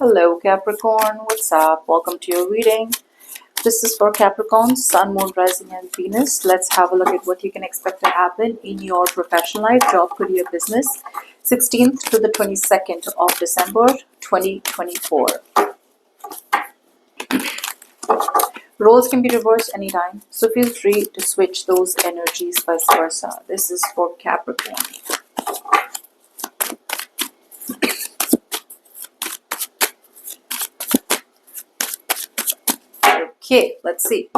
Hello Capricorn, what's up? Welcome to your reading. This is for Capricorn, Sun, Moon, Rising and Venus. Let's have a look at what you can expect to happen in your professional life, job, career, business, 16th to the 22nd of December 2024. Roles can be reversed anytime, so feel free to switch those energies, vice versa. This is for Capricorn. Okay, let's see.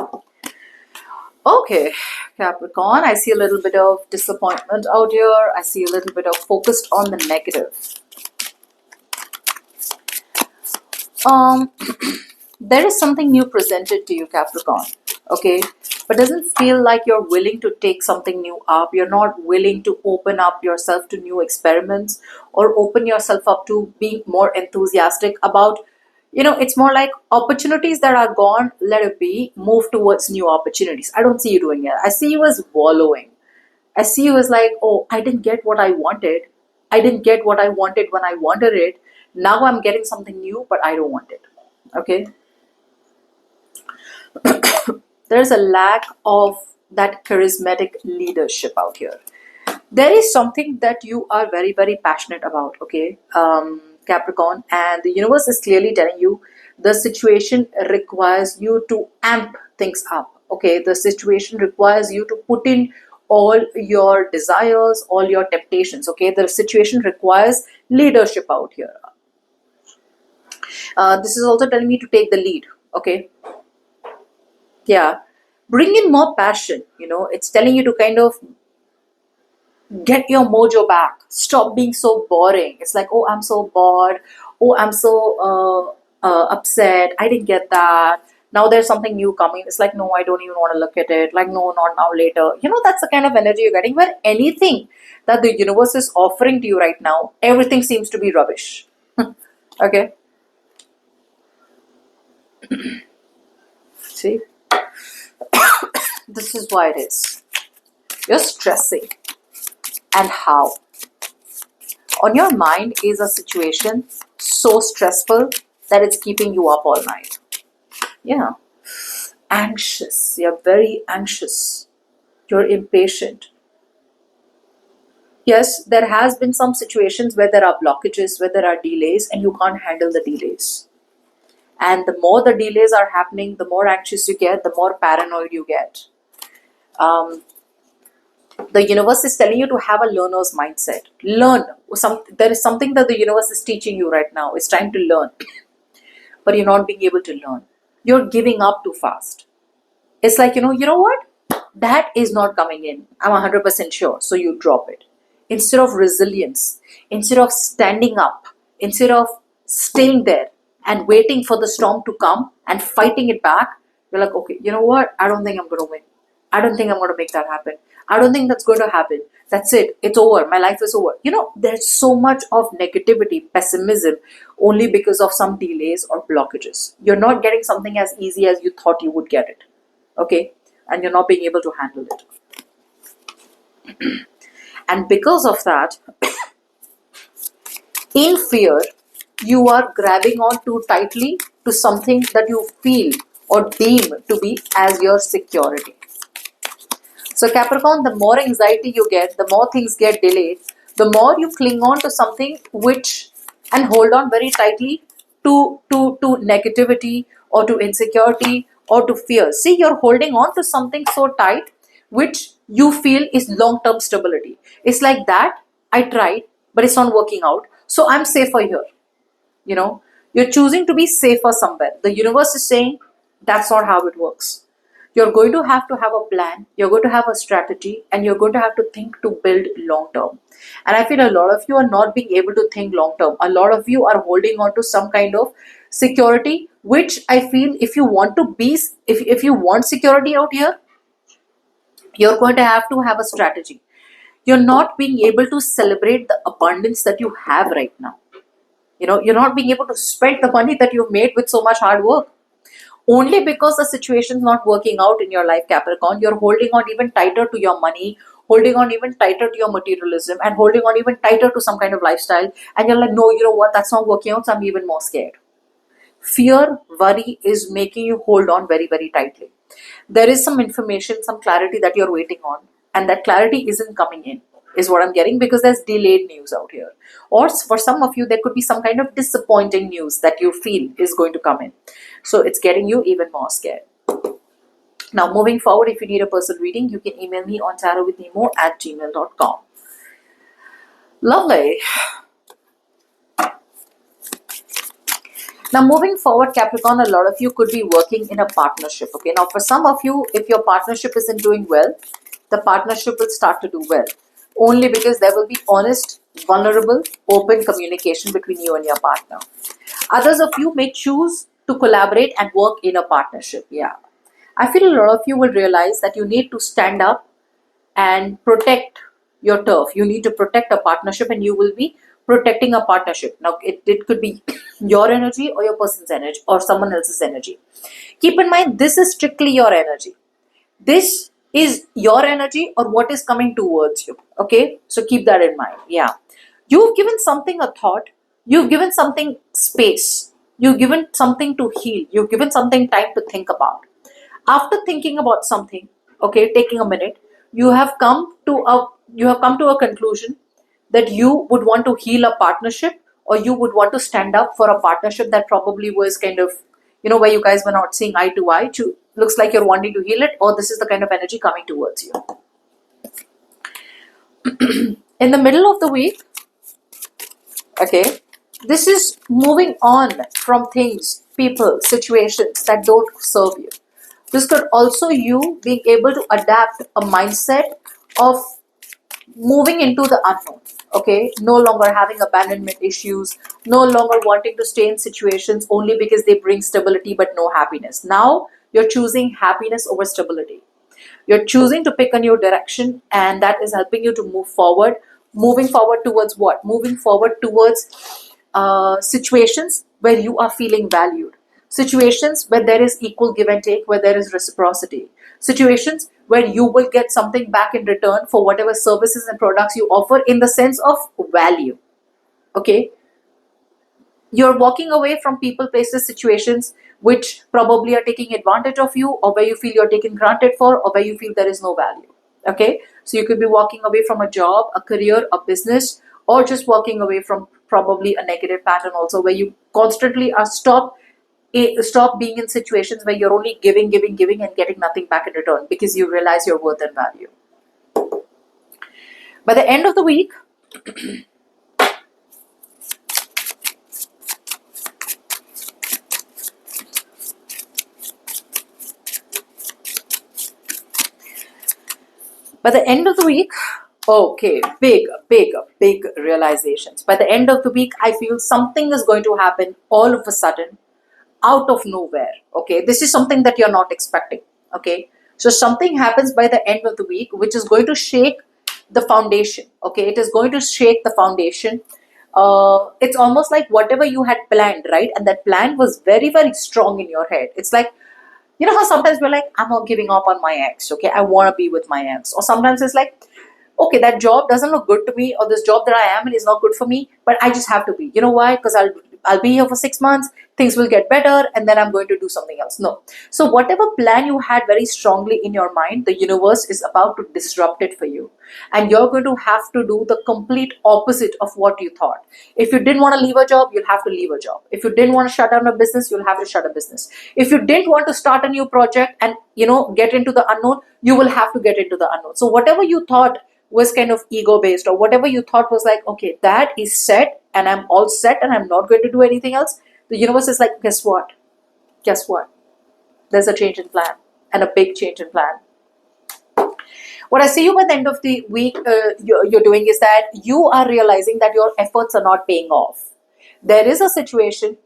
Okay, Capricorn, I see a little bit of disappointment out here. I see a little bit of focused on the negative. There is something new presented to you, Capricorn, okay? But doesn't feel like you're willing to take something new up. You're not willing to open up yourself to new experiments or open yourself up to being more enthusiastic about, it's more like opportunities that are gone, let it be, move towards new opportunities. I don't see you doing it. I see you as wallowing. I see you as like, oh, I didn't get what I wanted. I didn't get what I wanted when I wanted it. Now I'm getting something new, but I don't want it. Okay? There's a lack of that charismatic leadership out here. There is something that you are very, very passionate about, okay, Capricorn, and the universe is clearly telling you the situation requires you to amp things up, okay? The situation requires you to put in all your desires, all your temptations, okay? The situation requires leadership out here. This is also telling me to take the lead, okay? Yeah, bring in more passion. It's telling you to kind of get your mojo back. Stop being so boring. It's like, oh, I'm so bored. Oh, I'm so upset. I didn't get that. Now there's something new coming. It's like, no, I don't even want to look at it. Like, no, not now, later. That's the kind of energy you're getting where anything that the universe is offering to you right now, everything seems to be rubbish. Okay. See? This is why it is. You're stressing. And how? On your mind is a situation so stressful that it's keeping you up all night. Yeah. Anxious. You're very anxious. You're impatient. Yes, there has been some situations where there are blockages, where there are delays, and you can't handle the delays. And the more the delays are happening, the more anxious you get, the more paranoid you get. The universe is telling you to have a learner's mindset. Learn. There is something that the universe is teaching you right now. It's time to learn. But you're not being able to learn. You're giving up too fast. It's like, you know what? That is not coming in. I'm 100% sure. So you drop it. Instead of resilience, instead of standing up, instead of staying there and waiting for the storm to come and fighting it back, you're like, okay, you know what? I don't think I'm going to win. I don't think I'm going to make that happen. I don't think that's going to happen. That's it. It's over. My life is over. There's so much of negativity, pessimism, only because of some delays or blockages. You're not getting something as easy as you thought you would get it. Okay? And you're not being able to handle it. And because of that, in fear, you are grabbing on too tightly to something that you feel or deem to be as your security. So Capricorn, the more anxiety you get, the more things get delayed, the more you cling on to something and hold on very tightly to negativity or to insecurity or to fear. See, you're holding on to something so tight which you feel is long-term stability. It's like that, I tried, but it's not working out. So I'm safer here. You're choosing to be safer somewhere. The universe is saying that's not how it works. You're going to have a plan, you're going to have a strategy, and you're going to have to think to build long term. And I feel a lot of you are not being able to think long term. A lot of you are holding on to some kind of security, which I feel if you want to be, if you want security out here, you're going to have a strategy. You're not being able to celebrate the abundance that you have right now. You're not being able to spend the money that you've made with so much hard work. Only because the situation is not working out in your life, Capricorn, you're holding on even tighter to your money, holding on even tighter to your materialism, and holding on even tighter to some kind of lifestyle. And you're like, no, you know what? That's not working out, so I'm even more scared. fear, worry is making you hold on very, very tightly. There is some information, some clarity that you're waiting on, and that clarity isn't coming in, is what I'm getting, because there's delayed news out here. Or for some of you, there could be some kind of disappointing news that you feel is going to come in. So it's getting you even more scared. Now, moving forward, if you need a personal reading, you can email me on tarotwithnemo@gmail.com. Lovely. Now, moving forward, Capricorn, a lot of you could be working in a partnership. Okay. Now, for some of you, if your partnership isn't doing well, the partnership will start to do well. Only because there will be honest, vulnerable, open communication between you and your partner. Others of you may choose to collaborate and work in a partnership. Yeah. I feel a lot of you will realize that you need to stand up and protect your turf. You need to protect a partnership, and you will be protecting a partnership. Now, it could be your energy or your person's energy or someone else's energy. Keep in mind, this is strictly your energy. This is your energy or what is coming towards you. Okay, so keep that in mind. Yeah, you've given something a thought, you've given something space, you've given something to heal, you've given something time to think about. After thinking about something, okay, taking a minute, you have come to a conclusion that you would want to heal a partnership, or you would want to stand up for a partnership that probably was kind of, where you guys were not seeing eye to eye. Looks like you're wanting to heal it, or this is the kind of energy coming towards you. In the middle of the week, okay, this is moving on from things, people, situations that don't serve you. This could also you being able to adapt a mindset of moving into the unknown. Okay, no longer having abandonment issues, no longer wanting to stay in situations only because they bring stability but no happiness. Now you're choosing happiness over stability. You're choosing to pick a new direction, and that is helping you to move forward. Moving forward towards what? Moving forward towards situations where you are feeling valued. Situations where there is equal give and take, where there is reciprocity. Situations where you will get something back in return for whatever services and products you offer, in the sense of value. Okay? You're walking away from people, places, situations which probably are taking advantage of you, or where you feel you're taken granted for, or where you feel there is no value. Okay? So you could be walking away from a job, a career, a business, or just walking away from probably a negative pattern also, where you constantly are stop being in situations where you're only giving and getting nothing back in return, because you realize your worth and value. By the end of the week, okay, big realizations. By the end of the week, I feel something is going to happen all of a sudden, out of nowhere. Okay, this is something that you're not expecting. Okay, so something happens by the end of the week which is going to shake the foundation. Okay, it is going to shake the foundation. It's almost like whatever you had planned, right? And that plan was very, very strong in your head. It's like, how sometimes we're like, I'm not giving up on my ex. Okay, I want to be with my ex. Or sometimes it's like, okay, that job doesn't look good to me, or this job that I am in is not good for me, but I just have to be. You know why? Because I'll be here for 6 months, things will get better, and then I'm going to do something else. No. So whatever plan you had very strongly in your mind, the universe is about to disrupt it for you. And you're going to have to do the complete opposite of what you thought. If you didn't want to leave a job, you'll have to leave a job. If you didn't want to shut down a business, you'll have to shut a business. If you didn't want to start a new project and, get into the unknown, you will have to get into the unknown. So whatever you thought was kind of ego based, or whatever you thought was like, okay, that is set and I'm all set and I'm not going to do anything else, the universe is like, guess what? There's a change in plan, and a big change in plan. What I see you by the end of the week you're doing is that you are realizing that your efforts are not paying off. There is a situation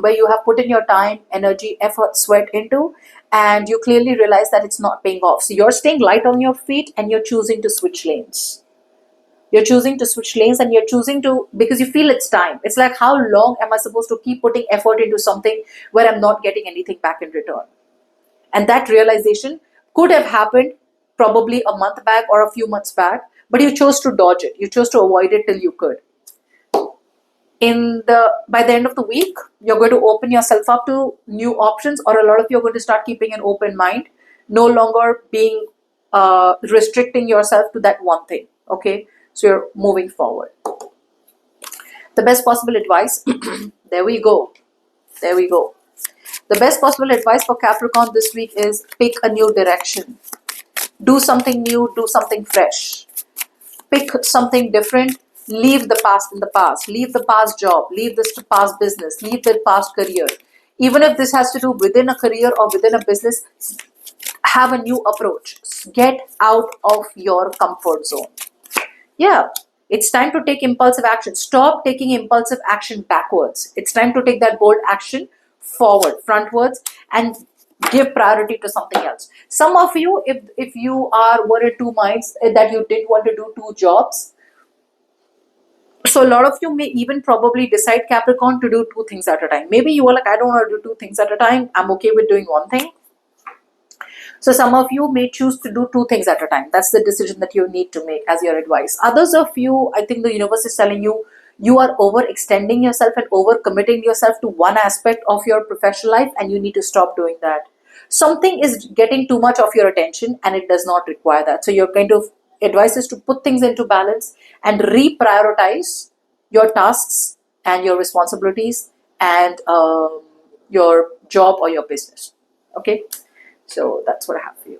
where you have put in your time, energy, effort, sweat into, and you clearly realize that it's not paying off. So you're staying light on your feet, and you're choosing to switch lanes. You're choosing to switch lanes, and you're choosing to, because you feel it's time. It's like, how long am I supposed to keep putting effort into something where I'm not getting anything back in return? And that realization could have happened probably a month back or a few months back, but you chose to dodge it. You chose to avoid it till you could. by the end of the week, you're going to open yourself up to new options, or a lot of you are going to start keeping an open mind, no longer being restricting yourself to that one thing. Okay, so you're moving forward. The best possible advice. There we go. There we go. The best possible advice for Capricorn this week is pick a new direction. Do something new, do something fresh. Pick something different. Leave the past in the past. Leave the past job. Leave this past business. Leave the past career. Even if this has to do within a career or within a business, have a new approach. Get out of your comfort zone. Yeah, it's time to take impulsive action. Stop taking impulsive action backwards. It's time to take that bold action forward, frontwards, and give priority to something else. Some of you, if you are one or two minds that you didn't want to do two jobs, so a lot of you may even probably decide, Capricorn, to do two things at a time. Maybe you are like, I don't want to do two things at a time. I'm okay with doing one thing. So some of you may choose to do two things at a time. That's the decision that you need to make as your advice. Others of you, I think the universe is telling you, you are overextending yourself and overcommitting yourself to one aspect of your professional life, and you need to stop doing that. Something is getting too much of your attention and it does not require that. So your kind of advice is to put things into balance and reprioritize your tasks and your responsibilities and your job or your business. Okay, so that's what I have for you.